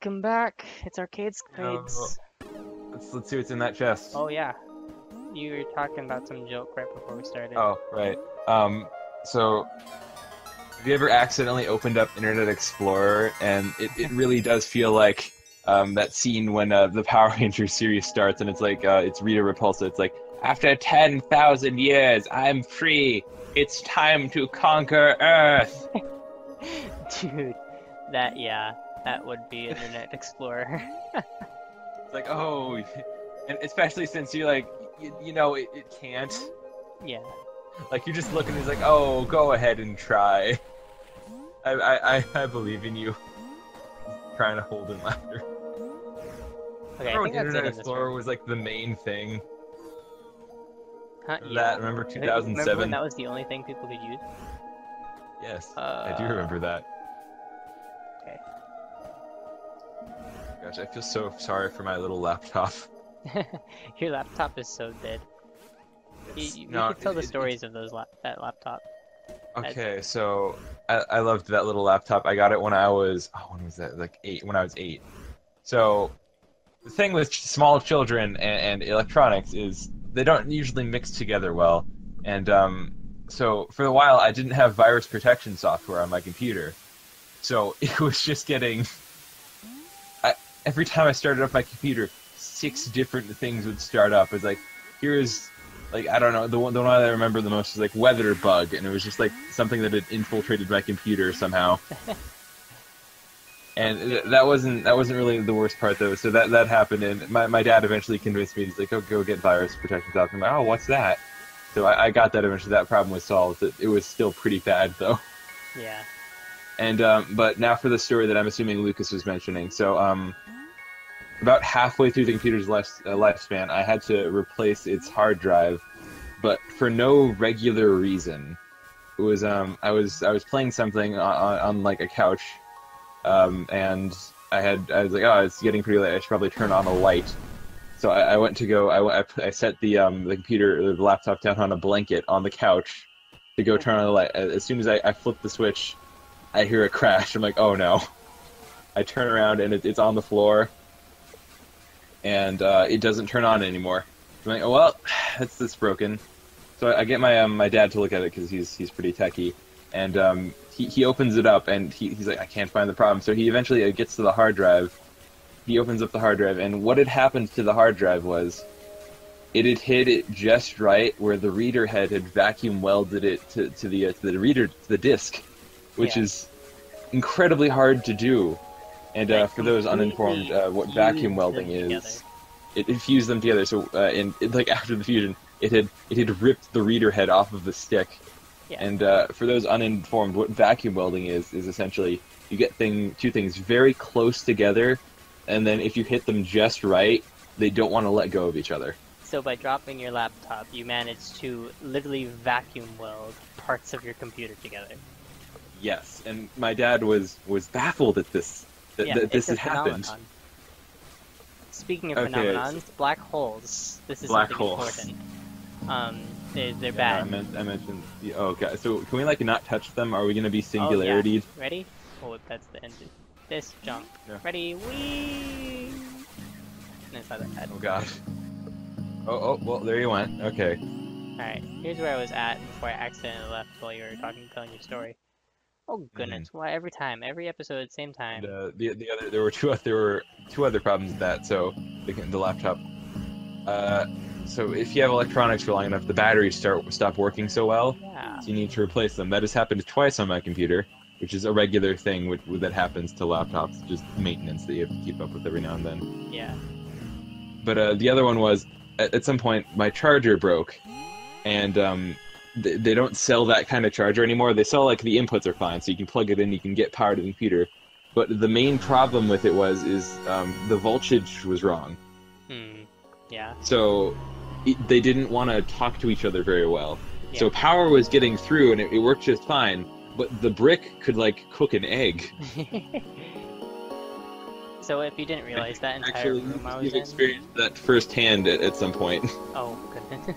Welcome back. It's Oh, Arcadescapades. let's see what's in that chest. Oh yeah, you were talking about some joke right before we started. Oh, right. So have you ever accidentally opened up Internet Explorer and it really does feel like that scene when the Power Rangers series starts and it's like it's Rita Repulsa. It's like, after 10,000 years, I'm free. It's time to conquer Earth. Dude, that would be Internet Explorer. It's like, oh, and especially since you like, you know, it can't. Yeah. Like, you're just looking, it's like, oh, go ahead and try. I believe in you. Trying to hold in laughter. Okay, I Remember think when that's it Internet in this Explorer room. was like the main thing? Huh? That, remember Remember 2007? when that was the only thing people could use? Yes, I do remember that. Okay. Gosh, I feel so sorry for my little laptop. Your laptop is so dead. We No, could tell the stories of that laptop. Okay, so I loved that little laptop. I got it when I was, oh, when was that? Like 8, when I was 8. So the thing with small children and electronics is they don't usually mix together well. And so for a while I didn't have virus protection software on my computer. So it was just getting, every time I started up my computer, 6 different things would start up. It's like, here's, like, I don't know, the one that I remember the most is like weather bug, and it was just like something that had infiltrated my computer somehow. And that wasn't really the worst part though. So that happened, and my dad eventually convinced me. He's like, "Oh, go get virus protection software." I'm like, "Oh, what's that?" So I got that eventually. That problem was solved. It was still pretty bad though. Yeah. And but now for the story that I'm assuming Lucas was mentioning. So about halfway through the computer's lifespan, I had to replace its hard drive, but for no regular reason. It was I was playing something on like a couch, and I was like, oh, it's getting pretty late. I should probably turn on a light. So I went to go. I set the computer, the laptop down on a blanket on the couch to go turn on the light. As soon as I flip the switch, I hear a crash. I'm like, oh no. I turn around and it's on the floor, and it doesn't turn on anymore. I'm like, oh well, that's broken. So I get my dad to look at it because he's pretty techie, and he opens it up and he's like, I can't find the problem. So he eventually gets to the hard drive. He opens up the hard drive, and what had happened to the hard drive was it had hit it just right where the reader head had vacuum welded it to the reader, to the disk, which is incredibly hard to do. And for those uninformed, what vacuum welding is, it fused them together. So like after the fusion, it had ripped the reader head off of the stick. Yeah. And for those uninformed, what vacuum welding is essentially you get two things very close together, and then if you hit them just right, they don't want to let go of each other. So by dropping your laptop, you managed to literally vacuum weld parts of your computer together. Yes, and my dad was baffled at this. This had happened. Speaking of phenomenons, black holes. This is black something holes. important. They're bad. I mentioned. Oh, okay. So can we like not touch them? Are we gonna be singularity'd? Oh, yeah. Ready? Oh, that's the engine. This jump. Yeah. Ready? Whee! That's how that bad. Oh god. Oh, well, there you went. Okay. Alright, here's where I was at before I accidentally left while you were telling your story. Oh goodness, why every episode, same time. And there were two other problems with that. So the laptop. So if you have electronics for long enough, the batteries stop working so well. Yeah. So you need to replace them. That has happened twice on my computer, which is a regular thing that happens to laptops. Just maintenance that you have to keep up with every now and then. Yeah. But the other one was at some point my charger broke, and they don't sell that kind of charger anymore. They sell like the inputs are fine, so you can plug it in, you can get power to the computer. But the main problem with it is the voltage was wrong. Yeah. So they didn't want to talk to each other very well. Yeah. So power was getting through, and it worked just fine. But the brick could like cook an egg. So if you didn't realize that entire Actually, room I was you've in... experienced that firsthand at some point. Oh, goodness.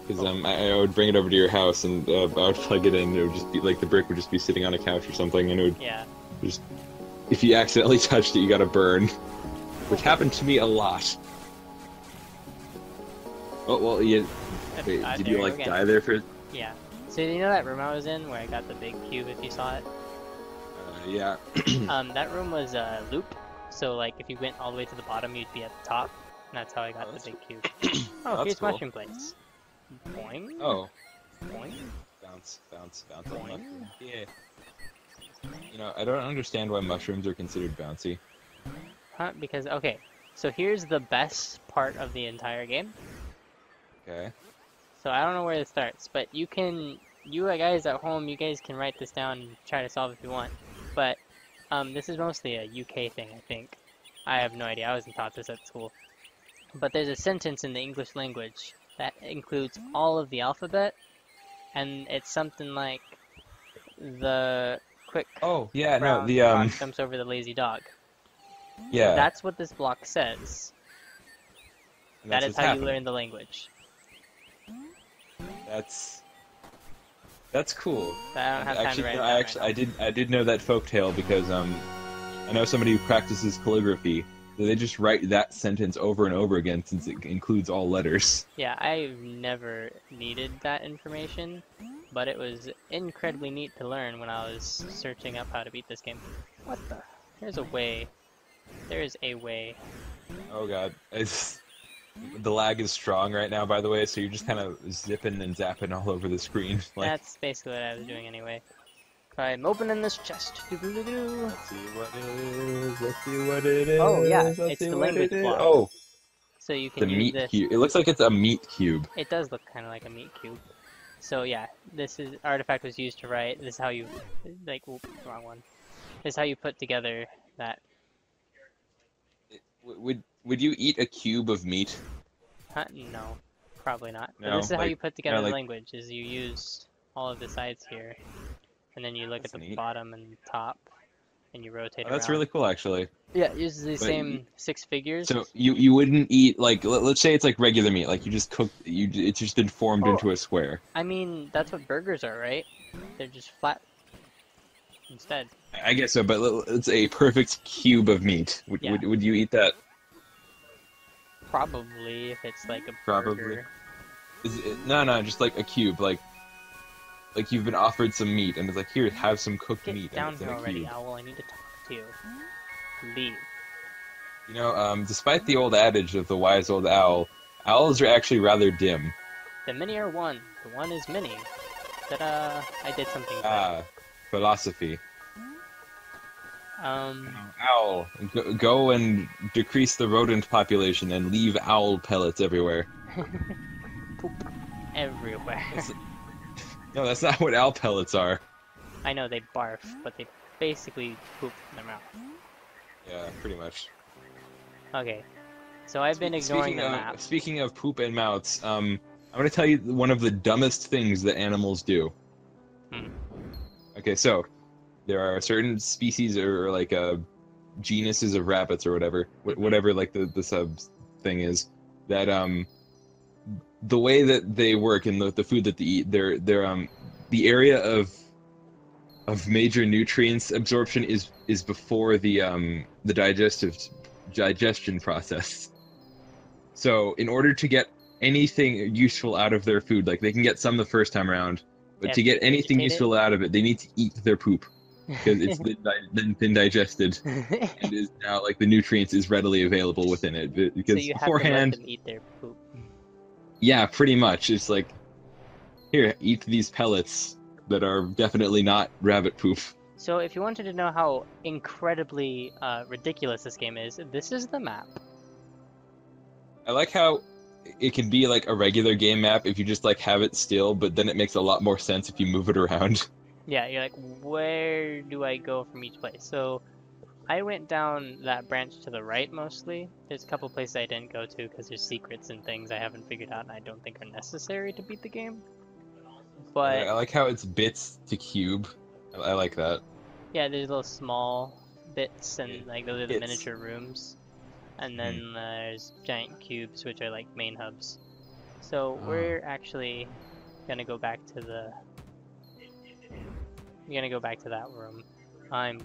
Because I would bring it over to your house, and I would plug it in, and it would just be like the brick would just be sitting on a couch or something, and it would just if you accidentally touched it, you got to burn, which happened to me a lot. Oh well, you. Wait, did you like die there for? Yeah. So you know that room I was in where I got the big cube? If you saw it. Yeah. That room was a loop. So like if you went all the way to the bottom, you'd be at the top. And that's how I got the big cube. Oh, here's cool. mushroom plates. Boing. Oh. Boing. Bounce. Boing. Yeah. You know, I don't understand why mushrooms are considered bouncy. Huh? Because, okay. So here's the best part of the entire game. Okay. So I don't know where it starts, but you guys at home, you guys can write this down and try to solve if you want. But this is mostly a UK thing, I think. I have no idea. I wasn't taught this at school. But there's a sentence in the English language that includes all of the alphabet, and it's something like the quick the jumps over the lazy dog. Yeah. That's what this block says. That is how you learn the language. That's cool. I don't have time to write it down I did know that folktale because I know somebody who practices calligraphy. They just write that sentence over and over again since it includes all letters. Yeah, I've never needed that information, but it was incredibly neat to learn when I was searching up how to beat this game. What the? There's a way. There is a way. Oh god. The lag is strong right now, by the way, so you're just kind of zipping and zapping all over the screen. Like... That's basically what I was doing anyway. I'm opening this chest. Let's see what it is. Oh yeah, it's the language block. Oh, so you can the use meat this. cube. It looks like it's a meat cube. It does look kind of like a meat cube. So yeah, this artifact was used to write. This is how you, oops, wrong one. This is how you put together that. Would you eat a cube of meat? Huh? No, probably not. No, but this is how you put together the like... language. Is you use all of the sides here, and then you look at the neat. bottom and top, and you rotate. That's around. really cool, actually. Yeah, it uses the same 6 figures. So you wouldn't eat like let's say it's like regular meat, like you just cook it's just been formed into a square. I mean that's what burgers are, right? They're just flat. Instead. I guess so, but it's a perfect cube of meat. Would you eat that? Probably, if it's like a burger. No, just like a cube, like you've been offered some meat, and it's like, here, have some cooked meat. Get down and it's here in a already, cube. Owl. I need to talk to you. Leave. You know, despite the old adage of the wise old owl, owls are actually rather dim. The many are one. The one is many. Ta-da! I did something right. Philosophy. Owl, go and decrease the rodent population and leave owl pellets everywhere. Poop everywhere. No, that's not what owl pellets are. I know they barf, but they basically poop in their mouth. Yeah, pretty much. Okay, so I've been ignoring the map. Speaking of poop and mouths, I'm going to tell you one of the dumbest things that animals do. Okay, so there are certain species or like genuses of rabbits or whatever like the sub thing is, that the way that they work and the food that they eat, they're the area of major nutrients absorption is before the digestion process. So in order to get anything useful out of their food, like they can get some the first time around, but to get anything useful out of it, they need to eat their poop. Because it's been digested and is now like the nutrients is readily available within it. Because so you beforehand, have to let them eat their poop. Yeah, pretty much. It's like, here, eat these pellets that are definitely not rabbit poop. So if you wanted to know how incredibly ridiculous this game is, this is the map. I like how it can be like a regular game map if you just like have it still, but then it makes a lot more sense if you move it around. Yeah, you're like, where do I go from each place? So I went down that branch to the right mostly. There's a couple places I didn't go to because there's secrets and things I haven't figured out and I don't think are necessary to beat the game. But I like how it's bits to cube. I like that. Yeah, there's little small bits and like those are the miniature rooms. And then there's giant cubes which are like main hubs. So we're actually gonna go back to the... We're gonna go back to that room. I'm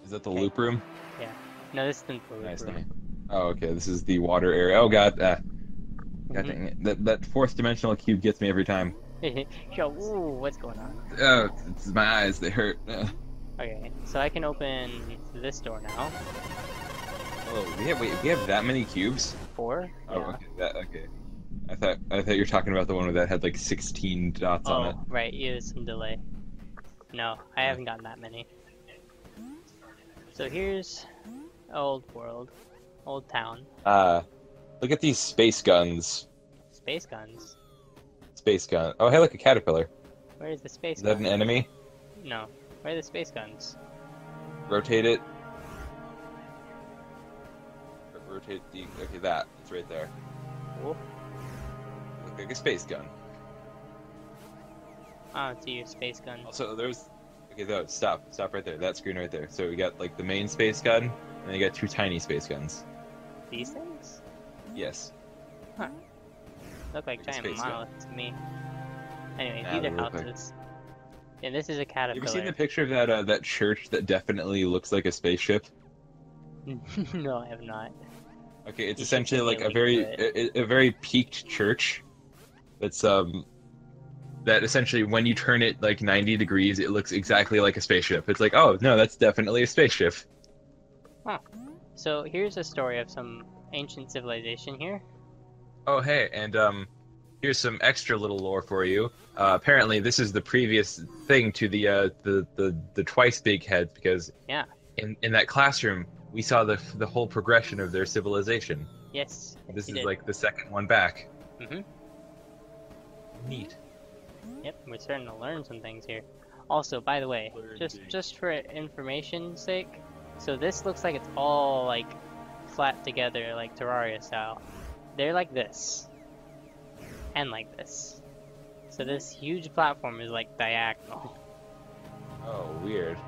Is that the Okay. loop room? Yeah. No, this isn't the loop Nice, room. nice. Oh, okay. This is the water area. Oh God, God Mhm. dang it. That fourth dimensional cube gets me every time. Yo, ooh, what's going on? Oh, it's my eyes. They hurt. Okay, so I can open this door now. Oh, we have that many cubes? 4? Oh, Yeah. okay. Okay. I thought you were talking about the one that had like 16 dots on it. Oh, right, yeah, there's some delay. No, I haven't gotten that many. So here's old world, old town. Look at these space guns. Space guns. Space gun. Oh, hey, look, a caterpillar. Where is the space Is that gun? an enemy? No. Where are the space guns? Rotate it. Rotate the. Okay, that. It's right there. Cool. Look like a space gun. I don't see your space gun. Also, there's. Okay, no, stop right there. That screen right there. So we got like the main space gun, and then you got 2 tiny space guns. These things? Yes. Huh. Look like Like a giant space gun. monoliths to me. Anyway, Nah, these they are look like- houses. And this is a You caterpillar. ever seen the picture of that church that definitely looks like a spaceship? No, I have not. Okay, it's You should essentially send me like a a link very to a very peaked church. That's that essentially when you turn it like 90 degrees, it looks exactly like a spaceship. It's like, oh no, that's definitely a spaceship. So here's a story of some ancient civilization here. Oh hey, and here's some extra little lore for you. Apparently, this is the previous thing to the twice big heads because Yeah. in that classroom we saw the whole progression of their civilization. Yes. This you is did. like the second one back. Mhm. Neat. Yep, we're starting to learn some things here. Also, by the way, Learn just for information's sake, so this looks like it's all like flat together, like Terraria style. They're like this, and like this. So this huge platform is like diagonal. Oh, weird.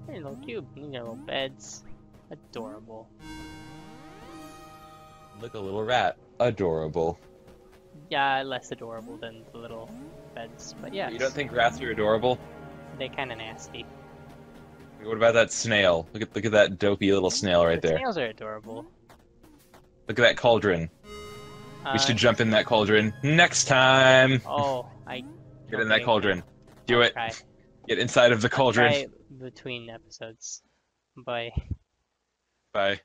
Hey, little cube. These are little beds. Adorable. Look, a little rat. Adorable. Yeah, less adorable than the little beds, but yeah. You don't think rats are adorable? They kind of nasty. What about that snail? Look at that dopey little snail right The there. snails are adorable. Look at that cauldron. Uh, We should jump in that cauldron next time. Oh, I Get in that cauldron. Do it. try. Get inside of the cauldron. Try between episodes. Bye. Bye.